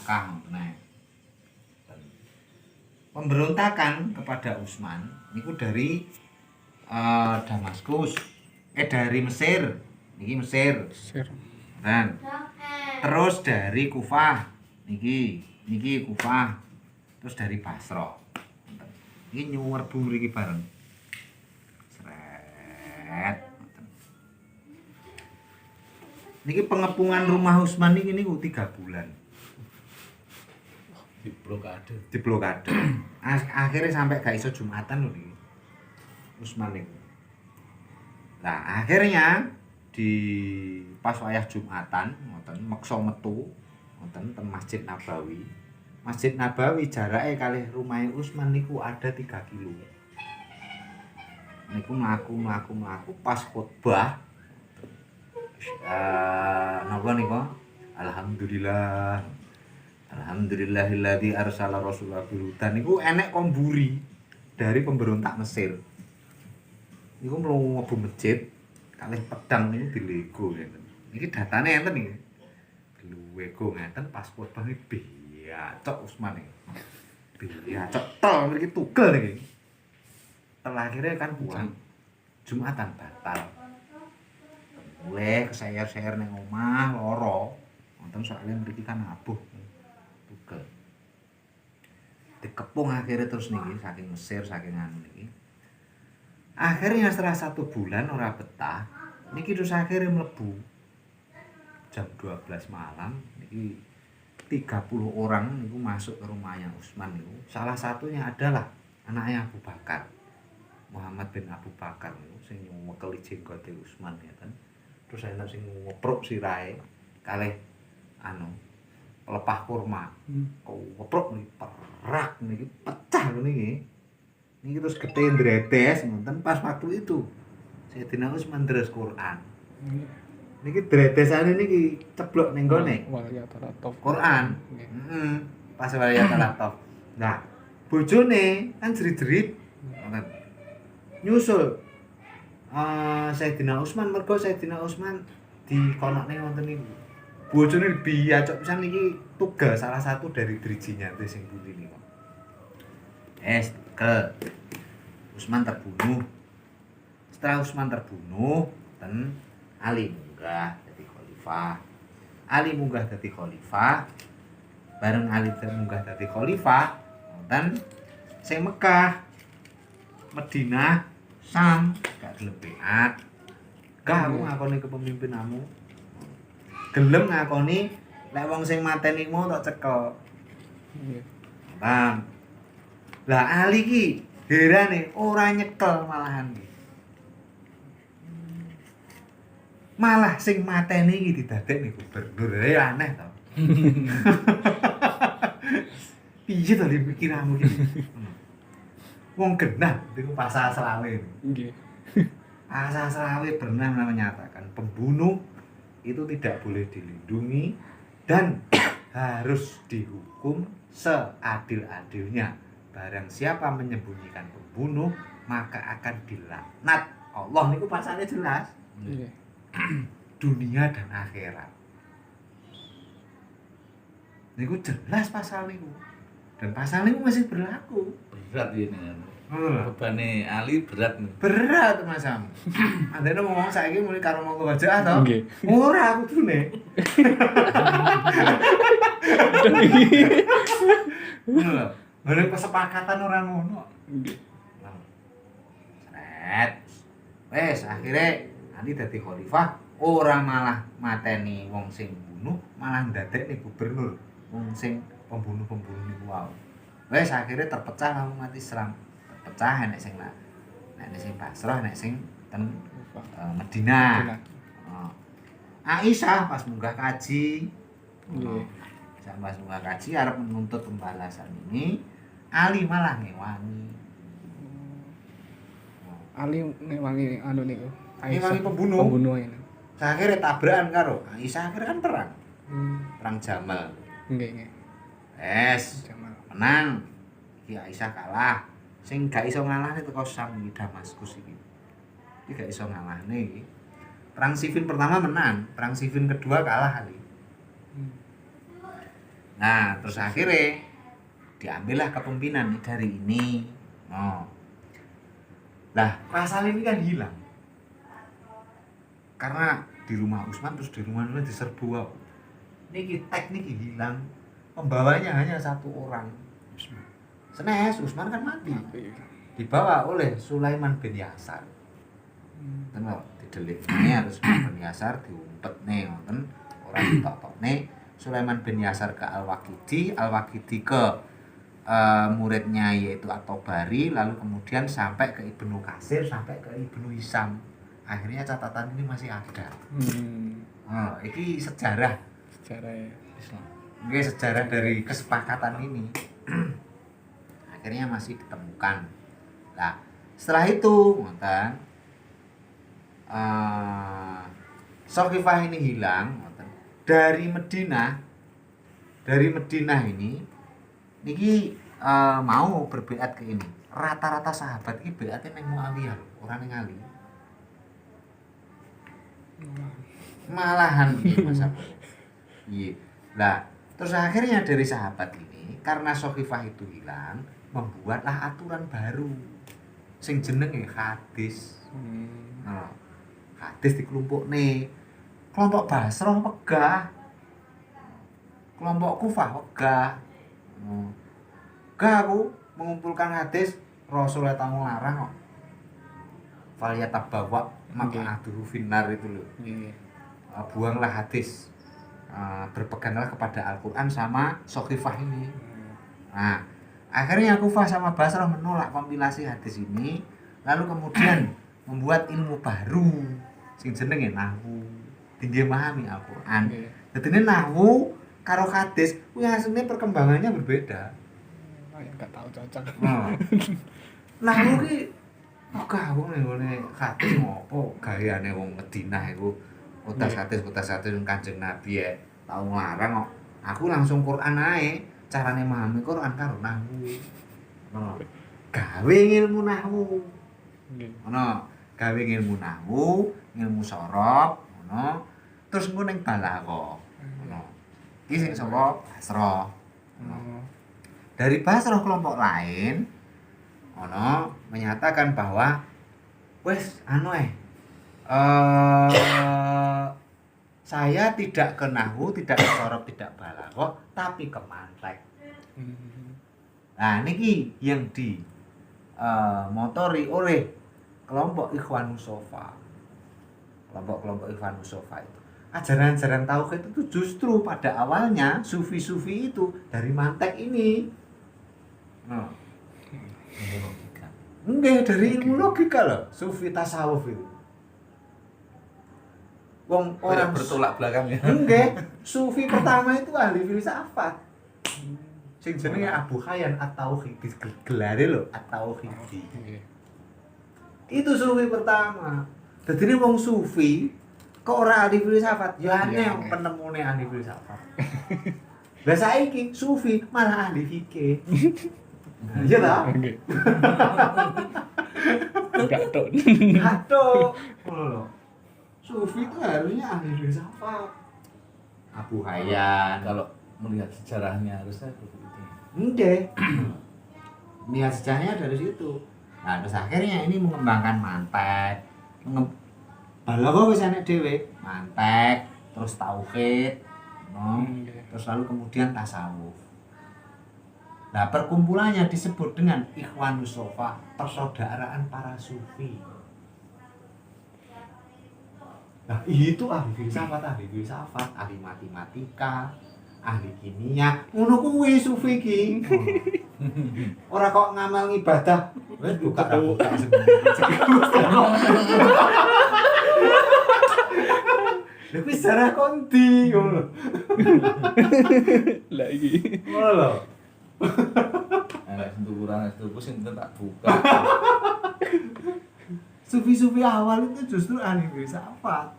Makkah. Nah, pemberontakan kepada Utsman niku dari Damaskus, dari Mesir, niki Mesir. Dan terus dari Kufah, niki Kufah, terus dari Basra. Ini nyuwerbu mriki bareng. Sret. Niki pengepungan rumah Utsman niki niku 3 bulan. Diblokade. Akhirnya sampai gak iso Jumatan lho niki. Utsman niku. Nah, akhirnya di pas wayah Jumatan ngoten meksa metu ngoten ten Masjid Nabawi. Masjid Nabawi jarake kalih rumahe Utsman niku ada 3 kilo. Niku mlaku pas khotbah napa niku? Alhamdulillahilladzi arsala rasulahu bil huda niku enek komburi dari pemberontak Mesir. Niku mlebu masjid kalih pedang niku dilego ngeten. Niki datane enten niki. Dilego ngeten pas khotbah niki cok Utsman iki. Cok tel mriki tugel niki. Tel akhirnya kan pulang. Jumatan batal. Mulai kesayer-sayer ning omah lara. Wonten soalnya mriki kan abuh. Tugel. Dikepung akhirnya terus niki saking Mesir saking anu niki. Akhirnya setelah 1 bulan ora betah, niki terus akhirnya mlebu. Jam 12 malam niki 30 orang niku masuk ke rumahnya Utsman niku. Salah satunya adalah anaknya Abu Bakar. Muhammad bin Abu Bakar niku sing nyuwekeli jenggote Utsman ngeten. Terus enten sing ngoprok sirahe kalih anu pelepah kurma. Ngoprok niki perak niki pecah lho niki. Niki terus getih ndredes ngoten pas waktu itu. Sayyidina Utsman deres Quran. Niki dredesane niki ceblok ning gone Quran. Pas waliyatul lataf. Nah, bojone kan jerit-jerit ngoten. Nyusul Sayyidina Utsman mergo Sayyidina Utsman dikonokne wonten niku. Bojone biyacok pisan niki tugas salah satu dari drijinya sing pundi niku. Utsman terbunuh. Setelah Utsman terbunuh, Ali munggah dadi khalifah. Bareng Ali munggah dadi khalifah, wonten sing Mekah, Madinah, Sam gak gelem beat. Gak aku ngakoni kepemimpinanmu. Gelem ngakoni lek wong sing matenimu tak cekel. Paham? Lah Ali ki herane ora nyekel malahan ki. Malah sing mateni iki didadekne gubernur. Aneh to. Piye to pikiranmu iki? Wong genah niku pasal selawe. Nggih. Pasal selawe pernah menyatakan pembunuh itu tidak boleh dilindungi dan harus dihukum seadil-adilnya. Barang siapa menyembunyikan pembunuh maka akan dilaknat Allah. Niku pasalnya jelas. Dunia dan akhirat. Niku jelas pasal niku. Dan pasal niku masih berlaku. Berat ini. Bebane Ali berat nih. Berat Mas Sam. Andene ngomong saiki mulai karo monggo baca to. Nggih. Ora kudune. Ngono. Ngene kesepakatan ora ngono. Nggih. Sret. Wes akhire Ali dadi khalifah, ora malah mateni wong sing bunuh, malah ndadekne gubernur wong sing pembunuh-pembunuh niku wae. Wes akhire terpecah umat Islam. Terpecah nek sing Basrah, nek sing ten Madinah. Aisyah pas munggah kaji. Nggih. Pas munggah kaji arep menuntut pembalasan ini, Ali malah ngewangi. Ali ngewangi anu niku. Ngewangi pembunuh. Pembunuh ini. Akhirnya tabrakan karo Aisyah, akhirnya kan perang. Perang Jamal. Nggih. Jamal. Menang. Iki Aisyah kalah. Sing gak iso ngalahne teko Sam iki Damaskus iki. Iki gak iso ngalahne iki. Perang Siffin pertama menang, perang Siffin kedua kalah Ali. Nah, terus akhirnya diambillah kepemimpinan nih dari ini. Oh. Lah, pasal ini kan hilang. Karena di rumah Usman terus di rumah Nur diserbu wae. Niki teknik hilang. Pembawanya hanya satu orang. Senes Usman kan mati. Dibawa oleh Sulaiman bin Yasar. Tenang, didelik ini harus Sulaiman bin Yasar diumpet nih, ngoten ora ditok-tokne. Sulaiman bin Yasar ke Al-Waqidi, Al-Waqidi ke muridnya yaitu At-Tabari, lalu kemudian sampai ke Ibnu Katsir, sampai ke Ibnu Hisam. Akhirnya catatan ini masih ada. Oh, ini sejarah ya. Islam. Ini sejarah dari kesepakatan ini. Akhirnya masih ditemukan. Nah, setelah itu, ngoten, Saqifah ini hilang, ngoten. Dari Madinah ini, niki mau berbeat ke ini. Rata-rata sahabat ini beatnya neng Muawiyah, orang neng Ali. Malahan gitu Mas Abu. Iya. Lah, terus akhirnya dari sahabat ini, karena Saqifah itu hilang, membuatlah aturan baru sing jenenge hadis. Nah, hadis dikelompokne. Kelompok Basrah wegah. Kelompok Kufah wegah. Gak aku mengumpulkan hadis Rasulullah tamu larang kok. Falyatabawwa maq'adahu finnar itu loh. Buanglah hadis. Berpeganglah kepada Al-Qur'an sama Saqifah ini. Nah, akhirnya Kufah sama Basrah menolak kompilasi hadis ini, lalu kemudian membuat ilmu baru sing jenenge nahwu. Tinggi memahami Al-Qur'an. Jadi nahwu karo hadis kuwi asline perkembangannya berbeda. Enggak tahu cocok. Nahwu ki kok wong ngene hadis ngopo gayane wong Madinah iku utas hadis Kanjeng Nabi ya tau nglarang kok. Aku langsung Quran ae. Carane memahami Quran karo nahwu. Ngono. Gawe ilmu nahwu. Ngono, gawe ilmu nahwu, ilmu sorof, ngono. Terus engko ning balaghah. Ngono. Iki sing saka Basrah. Ngono. Dari Basrah kelompok lain ngono menyatakan bahwa wes saya tidak ke nahwu, tidak ke sorof, tidak balaghah, tapi ke mantek. Nah, niki yang di motori oleh kelompok Ikhwanus Shafa. Kelompok Ikhwanus Shafa itu. Ajaran-ajaran tauhid itu justru pada awalnya sufi-sufi itu dari mantek ini. Nah, Logika. enggak dari ilmu logika loh, sufi tasawuf itu. Wong orang bertolak belakang ya. enggak, sufi pertama itu ahli filsafat. Sing jenenge Abu Hayyan At-Tauhidi, gelare lho At-Tauhidi. Itu sufi pertama. Dadi wong sufi kok ora ahli filsafat, ya aneh penemune ahli filsafat. Lah saiki sufi malah ahli fikih. Iya ta? Enggak tok. Aduh. Ngono lho. Sufi itu harusnya ahli filsafat. Abu Hayyan Kalau melihat sejarahnya harusnya begitu. enggak. Niat sejarahnya dari situ. Nah, terus akhirnya ini mengembangkan mantek. Balaghah wis enek dhewe, mantek, terus tauhid, terus lalu kemudian tasawuf. Nah, perkumpulannya disebut dengan Ikhwanus Shafa, persaudaraan para sufi. Nah, itu ahli filsafat, ahli matematika, ahli kimia, ngono kuwi sufi ki. Ora kok ngamal ibadah, wis buka lha kuwi sejarah konti ngono. Lah iki. Ngono lho. Nek senturan itu sing tak buka. Sufi-sufi awal itu justru ahli filsafat.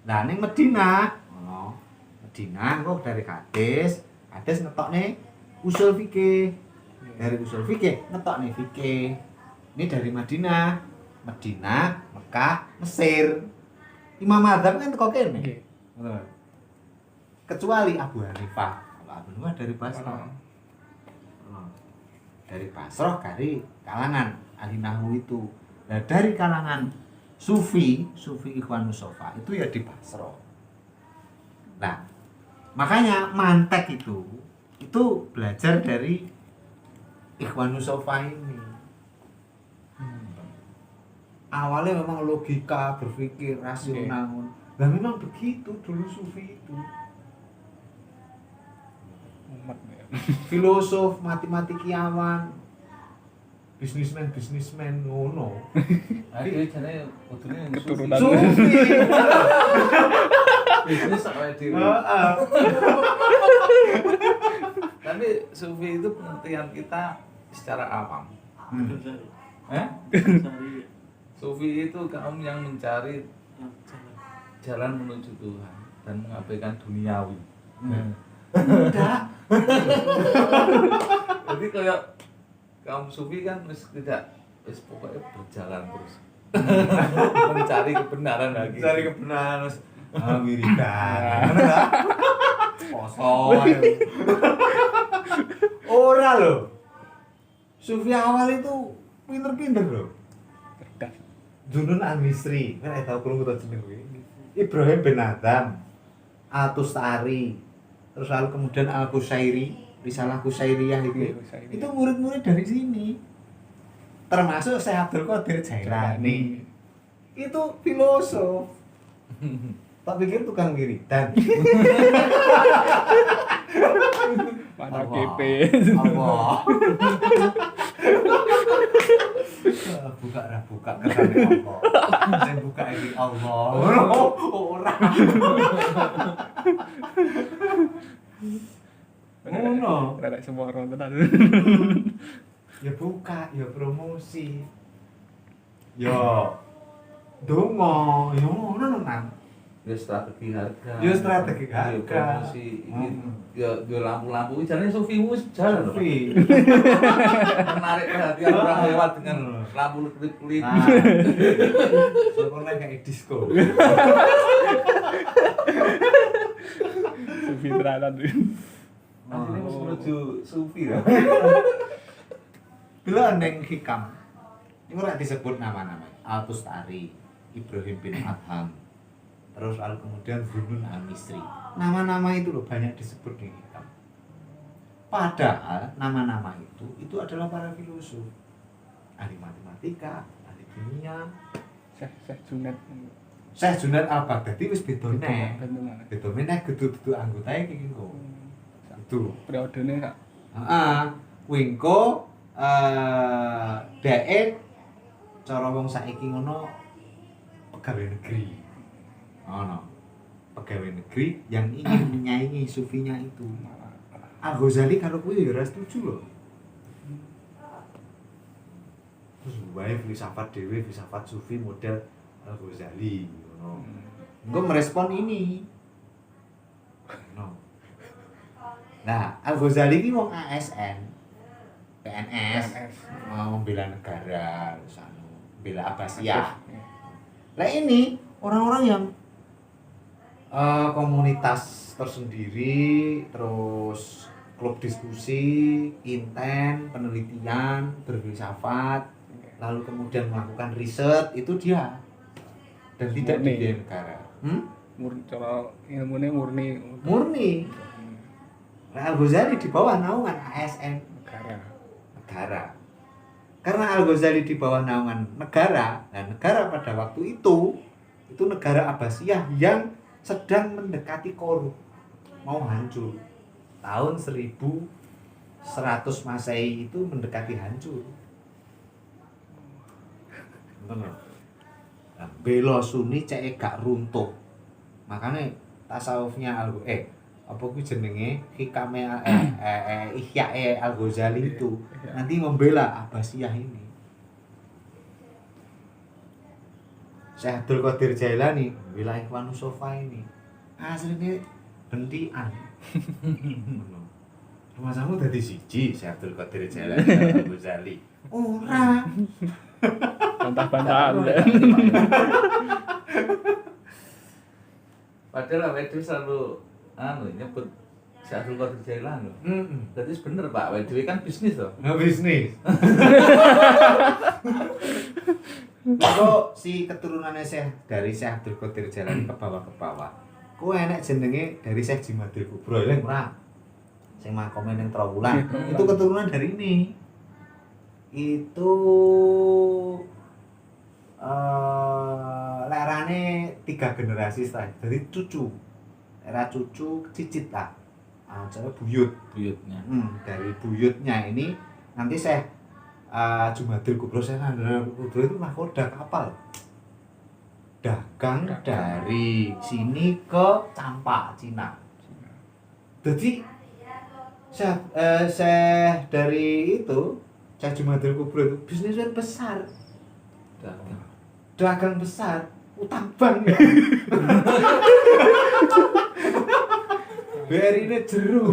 Nah, ning Madinah, ngono. Madinah kok dari hadis ngetokne usul fikih. Dari usul fikih ngetokne fikih. Ini dari Madinah, Mekah, Mesir. Imam Madzhab kan teko kene. Nggih. Ngono. kecuali Abu Hanifah. Kalau Abu Hanifah dari Basrah. Dari Basrah dari kalangan ahli nahwu itu. Nah, dari kalangan Sufi Ikhwanus Sofa itu ya di Basrah. Nah, makanya Mantek itu belajar dari Ikhwanus Sofa ini. Awalnya memang logika, berpikir rasional. Nah, memang begitu dulu Sufi itu. Umat ya. Filosof, matematikiawan, bisnismen ngono. Ayo jane kudune Keturunan. Sufi. bisnis awake dhewe. Heeh. Tapi sufi itu pengertian kita secara awam. Sufi itu kaum yang mencari jalan menuju Tuhan dan mengabaikan duniawi. Enggak. Jadi kayak kaum sufi kan wis pokoknya berjalan terus. Mencari kebenaran lagi. Cari kebenaran terus wiridan. Ngono ta? Poso. Ora lho. Sufi awal itu pinter-pinter lho. Cerdas. Junun Al-Misri, kan tau krungu ta jeneng kuwi. Ibrahim bin Adham, Al-Tustari, terus lalu kemudian Al-Qushairi, Risalah Qushairiyah itu. Itu murid-murid dari sini. Termasuk Syekh Abdul Qadir Jailani. Itu filosof. Tak pikir tukang wiridan. Mana Allah. GP. Allah. Buka kersane Allah. Sing buka iki Allah. Ora. Ngono. Rek semua orang tenan. Ya buka, ya promosi. Ya donga, ya ngono nang. Ya strategi harga. Ya strategi harga. Ya promosi iki ya lampu-lampu iki jane sufi wis jalan lho. Sufi. Menarik perhatian orang lewat dengan lampu kelip-kelip. Nah. Soalnya kayak disco. Sufi tenanan. Ini mesti menuju sufi ya. Bila neng hikam, ini ora disebut nama-nama. Al-Tustari, Ibrahim bin Adham, terus lalu kemudian Junun Al-Misri. Nama-nama itu loh banyak disebut di hikam. Padahal nama-nama itu adalah para filosof, ahli matematika, ahli kimia. Syekh Junaid. Syekh Junaid Al-Baghdadi wis beda neh. Bener. Beda meneh kudu anggotae iki engko. Itu. Periodene kak. Heeh. Kuwi engko dhek cara wong saiki ngono pegawai negeri. Ngono. Pegawai negeri yang ingin menyaingi sufinya itu. Al-Ghazali kalau kuwi ya ora setuju loh. Terus wae filsafat dhewe, filsafat sufi model Al-Ghazali ngono. Engko merespon ini. No. Nah, Al-Ghazali ini wong ASN, PNS, mau membela negara, membela Abbasiyah. Nah ini orang-orang yang komunitas tersendiri, terus klub diskusi, inten, penelitian, berfilsafat, lalu kemudian melakukan riset, itu dia. Dan tidak di negara. Murni cara ilmune murni Murni. Nah, Al-Ghazali di bawah naungan ASN negara. Karena Al-Ghazali di bawah naungan negara, dan negara pada waktu itu negara Abbasiyah yang sedang mendekati korup, mau hancur. Tahun 1100 Masehi itu mendekati hancur. Bener. Nah, bela Sunni cek gak runtuh. Makanya tasawufnya apa ku jenenge hikame Ihya Al-Ghazali itu nanti membela Abbasiyah ini. Syekh Abdul Qadir Jailani membela Ikhwanus Sofa ini. Asline bentian. Masamu dadi siji Syekh Abdul Qadir Jailani karo Ghazali. Ora. bantah-bantahan. Padahal awake dhewe selalu nyebut si Abdul Qadir Jailan lho. Heeh. Jadi bener Pak, WDW kan bisnis loh. Nah, bisnis. Kalau si keturunannya dari Syekh Abdul Qadir Jailani ke bawah. Ku enek jenenge dari Syekh Jimadil Kubro lho ora. Sing makome ning Trawulan. Itu keturunan dari ini. Itu lerane 3 generasi setelah. Dari cucu. Era cucu cicit lah. Cara buyut. Buyutnya. Dari buyutnya ini nanti Syekh Jumadil Kubro Kubro itu nakoda kapal dagang dari sini ke Campa, Cina. Jadi Syekh dari itu Syekh Jumadil Kubro itu bisnisnya besar, dagang besar, utang bank. BRI ini jeru.